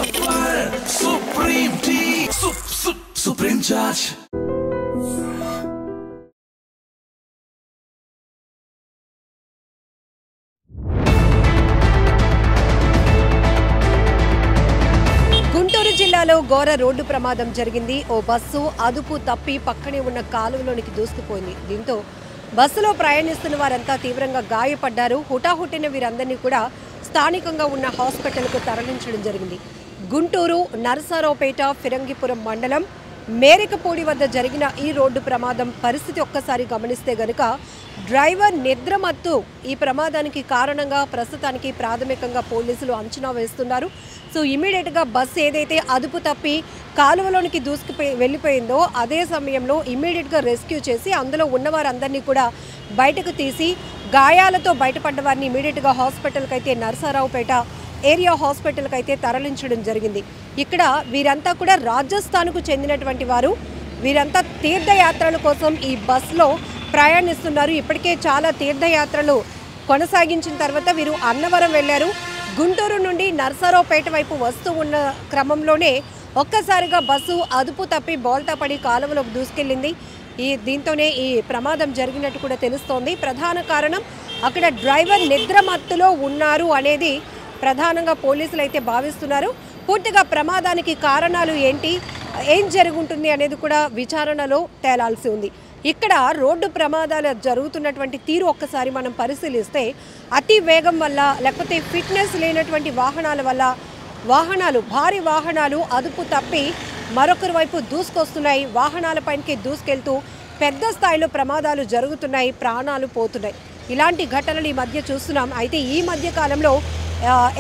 Supreme Tea, Supreme Judge. Guntur జిల్లాలో ఘోర road ప్రమాదం జరిగింది. ఓ బస్సు అదుపు తప్పి పక్కనే ఉన్న కాలువలోనికి దూసుకుపోయింది. దీంతో బస్సులో ప్రయాణిస్తున్న వారంతా తీవ్రంగా గాయపడ్డారు. హుటాహుటిన వీరందరినీ కూడా స్థానికంగా ఉన్న హాస్పిటల్కు తరలించడం జరిగింది. గుంటూరు నరసరావుపేట ఫిరంగిపురం మండలం మేరికపూడి వద్ద జరిగిన ఈ రోడ్డు ప్రమాదం పరిస్థితి ఒక్కసారి గమనిస్తే గనుక డ్రైవర్ నిద్రమత్తు ఈ ప్రమాదానికి కారణంగా ప్రస్తుతానికి ప్రాథమికంగా పోలీసులు అంచనా వేస్తున్నారు. సో ఇమీడియట్గా బస్సు ఏదైతే అదుపు తప్పి కాలువలోనికి వెళ్ళిపోయిందో అదే సమయంలో ఇమీడియట్గా రెస్క్యూ చేసి అందులో ఉన్నవారందరినీ కూడా బయటకు తీసి గాయాలతో బయటపడ్డ వారిని ఇమీడియట్గా హాస్పిటల్కి అయితే నరసరావుపేట ఏరియా హాస్పిటల్కి అయితే తరలించడం జరిగింది. ఇక్కడ వీరంతా కూడా రాజస్థాన్కు చెందినటువంటి వారు. వీరంతా తీర్థయాత్రల కోసం ఈ బస్సులో ప్రయాణిస్తున్నారు. ఇప్పటికే చాలా తీర్థయాత్రలు కొనసాగించిన తర్వాత వీరు అన్నవరం వెళ్ళారు. గుంటూరు నుండి నరసరావుపేట వైపు వస్తూ ఉన్న క్రమంలోనే ఒక్కసారిగా బస్సు అదుపు తప్పి బోల్తా పడి కాలువలోకి దూసుకెళ్ళింది. దీంతోనే ఈ ప్రమాదం జరిగినట్టు కూడా తెలుస్తోంది. ప్రధాన కారణం అక్కడ డ్రైవర్ నిద్రమత్తులో ఉన్నారు అనేది ప్రధానంగా పోలీసులు అయితే భావిస్తున్నారు. పూర్తిగా ప్రమాదానికి కారణాలు ఏంటి, ఏం జరుగుతుంది అనేది కూడా విచారణలో తేలాల్సి ఉంది. ఇక్కడ రోడ్డు ప్రమాదాలు జరుగుతున్నటువంటి తీరు ఒక్కసారి మనం పరిశీలిస్తే అతి వేగం వల్ల లేకపోతే ఫిట్నెస్ లేనటువంటి వాహనాల వల్ల భారీ వాహనాలు అదుపు తప్పి మరొకరి వైపు దూసుకొస్తున్నాయి. వాహనాలపైకి దూసుకెళ్తూ పెద్ద స్థాయిలో ప్రమాదాలు జరుగుతున్నాయి, ప్రాణాలు పోతున్నాయి. ఇలాంటి ఘటనలు ఈ మధ్య చూస్తున్నాం. అయితే ఈ మధ్య కాలంలో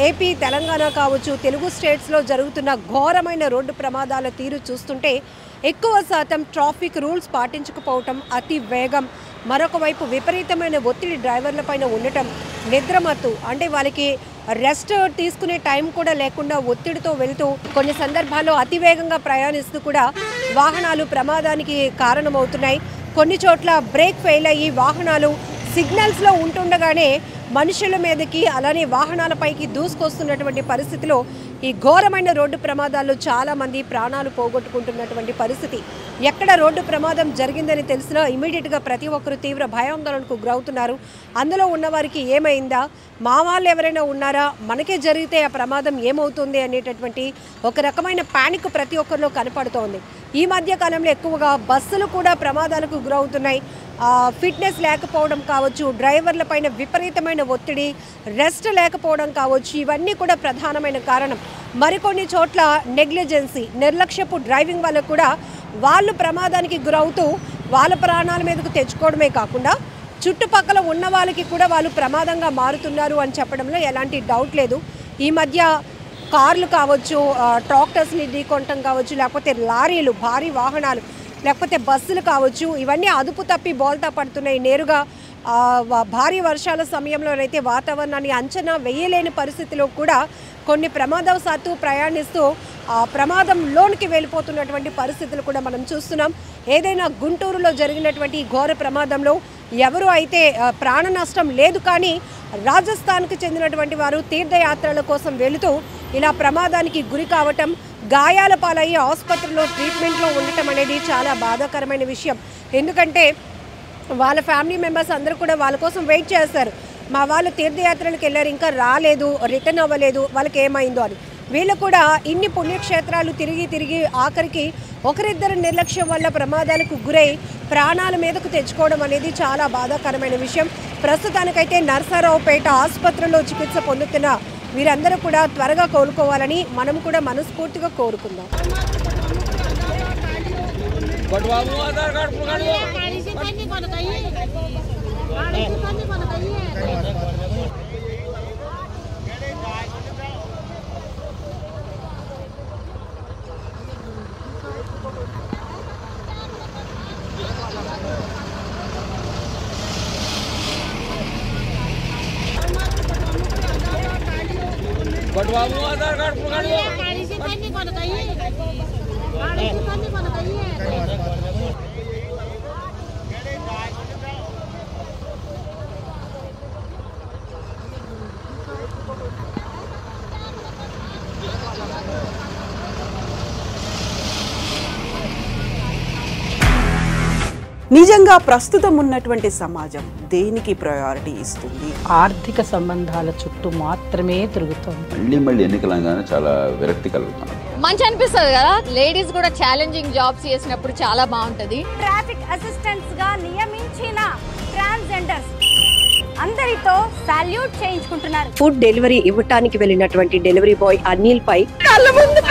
ఏపీ, తెలంగాణ కావచ్చు, తెలుగు స్టేట్స్లో జరుగుతున్న ఘోరమైన రోడ్డు ప్రమాదాల తీరు చూస్తుంటే ఎక్కువ శాతం ట్రాఫిక్ రూల్స్ పాటించకపోవటం, అతి వేగం, మరొక వైపు విపరీతమైన ఒత్తిడి డ్రైవర్లపైన ఉండటం, నిద్రమత్తు అంటే వాళ్ళకి రెస్ట్ తీసుకునే టైం కూడా లేకుండా ఒత్తిడితో వెళ్తూ కొన్ని సందర్భాల్లో అతివేగంగా ప్రయాణిస్తూ కూడా వాహనాలు ప్రమాదానికి కారణమవుతున్నాయి. కొన్ని చోట్ల బ్రేక్ ఫెయిల్ అయ్యి వాహనాలు సిగ్నల్స్లో ఉంటుండగానే మనుషుల మీదకి అలానే వాహనాలపైకి దూసుకొస్తున్నటువంటి పరిస్థితిలో ఈ ఘోరమైన రోడ్డు ప్రమాదాల్లో చాలామంది ప్రాణాలు పోగొట్టుకుంటున్నటువంటి పరిస్థితి. ఎక్కడ రోడ్డు ప్రమాదం జరిగిందని తెలిసినా ఇమీడియట్గా ప్రతి ఒక్కరు తీవ్ర భయాందోళనకు గురవుతున్నారు. అందులో ఉన్నవారికి ఏమైందా, మా వాళ్ళు ఎవరైనా ఉన్నారా, మనకే జరిగితే ఆ ప్రమాదం ఏమవుతుంది అనేటటువంటి ఒక రకమైన ప్యానిక్ ప్రతి ఒక్కరిలో కనపడుతోంది. ఈ మధ్య కాలంలో ఎక్కువగా బస్సులు కూడా ప్రమాదాలకు గురవుతున్నాయి. ఫిట్నెస్ లేకపోవడం కావచ్చు, డ్రైవర్ల పైన విపరీతమైన ఒత్తిడి, రెస్ట్ లేకపోవడం కావచ్చు, ఇవన్నీ కూడా ప్రధానమైన కారణం. మరికొన్ని చోట్ల నెగ్లిజెన్సీ, నిర్లక్ష్యపు డ్రైవింగ్ వల్ల కూడా వాళ్ళు ప్రమాదానికి గురవుతూ వాళ్ళ ప్రాణాల మీదకు తెచ్చుకోవడమే కాకుండా చుట్టుపక్కల ఉన్న వాళ్ళకి కూడా వాళ్ళు ప్రమాదంగా మారుతున్నారు అని చెప్పడంలో ఎలాంటి డౌట్ లేదు. ఈ మధ్య కార్లు కావచ్చు, ట్రాక్టర్స్ని ఢీకొనటం కావచ్చు, లేకపోతే లారీలు, భారీ వాహనాలు, లేకపోతే బస్సులు కావచ్చు, ఇవన్నీ అదుపు తప్పి బోల్తా పడుతున్నాయి. నేరుగా భారీ వర్షాల సమయంలోనైతే వాతావరణాన్ని అంచనా వేయలేని పరిస్థితిలో కూడా కొన్ని ప్రమాదవశాత్తు ప్రయాణిస్తూ ప్రమాదంలోనికి వెళ్ళిపోతున్నటువంటి పరిస్థితులు కూడా మనం చూస్తున్నాం. ఏదైనా గుంటూరులో జరిగినటువంటి ఘోర ప్రమాదంలో ఎవరు అయితే ప్రాణ నష్టం లేదు, కానీ రాజస్థాన్కి చెందినటువంటి వారు తీర్థయాత్రల కోసం వెళుతూ ఇలా ప్రమాదానికి గురి కావటం, గాయాల పాలయ్యి ఆసుపత్రిలో ట్రీట్మెంట్లో ఉండటం అనేది చాలా బాధాకరమైన విషయం. ఎందుకంటే వాళ్ళ ఫ్యామిలీ మెంబర్స్ అందరూ కూడా వాళ్ళ కోసం వెయిట్ చేస్తారు. మా వాళ్ళు తీర్థయాత్రలకు వెళ్ళారు, ఇంకా రాలేదు, రిటర్న్ అవ్వలేదు, వాళ్ళకి ఏమైందో అని. వీళ్ళు కూడా ఇన్ని పుణ్యక్షేత్రాలు తిరిగి ఆఖరికి ఒకరిద్దరు నిర్లక్ష్యం వల్ల ప్రమాదాలకు గురై ప్రాణాల మీదకు తెచ్చుకోవడం అనేది చాలా బాధాకరమైన విషయం. ప్రస్తుతానికైతే నరసరావుపేట ఆసుపత్రిలో చికిత్స పొందుతున్న వీరందరూ కూడా త్వరగా కోలుకోవాలని మనం కూడా మనస్ఫూర్తిగా కోరుకుందాం. बटवाबू आधार कार्ड पकड़ लो गाड़ी से पानी को लगाइए गाड़ी से पानी को लगाइए నిజంగా ప్రస్తుతం ఉన్నటువంటి సమాజం దేనికి ప్రయారిటీ ఇస్తుంది? ఆర్థిక సంబంధాల చుట్టూ మాత్రమే తిరుగుతుంది. మళ్ళీ ఎన్నికలంగానే చాలా విరక్తి కలుగుతాను. మంచి అనిపిస్తుంది కదా, లేడీస్ కూడా ఛాలెంజింగ్ జాబ్స్ చేసినప్పుడు చాలా బాగుంటది. ట్రాఫిక్ అసిస్టెంట్స్ గా నియమించిన ట్రాన్స్జెండర్స్ అందరితో సాల్యూట్ చేయించుకుంటున్నారు. ఫుడ్ డెలివరీ ఇవ్వటానికి వెళ్ళినటువంటి డెలివరీ బాయ్ అనిల్ పై కళ్ళ ముందు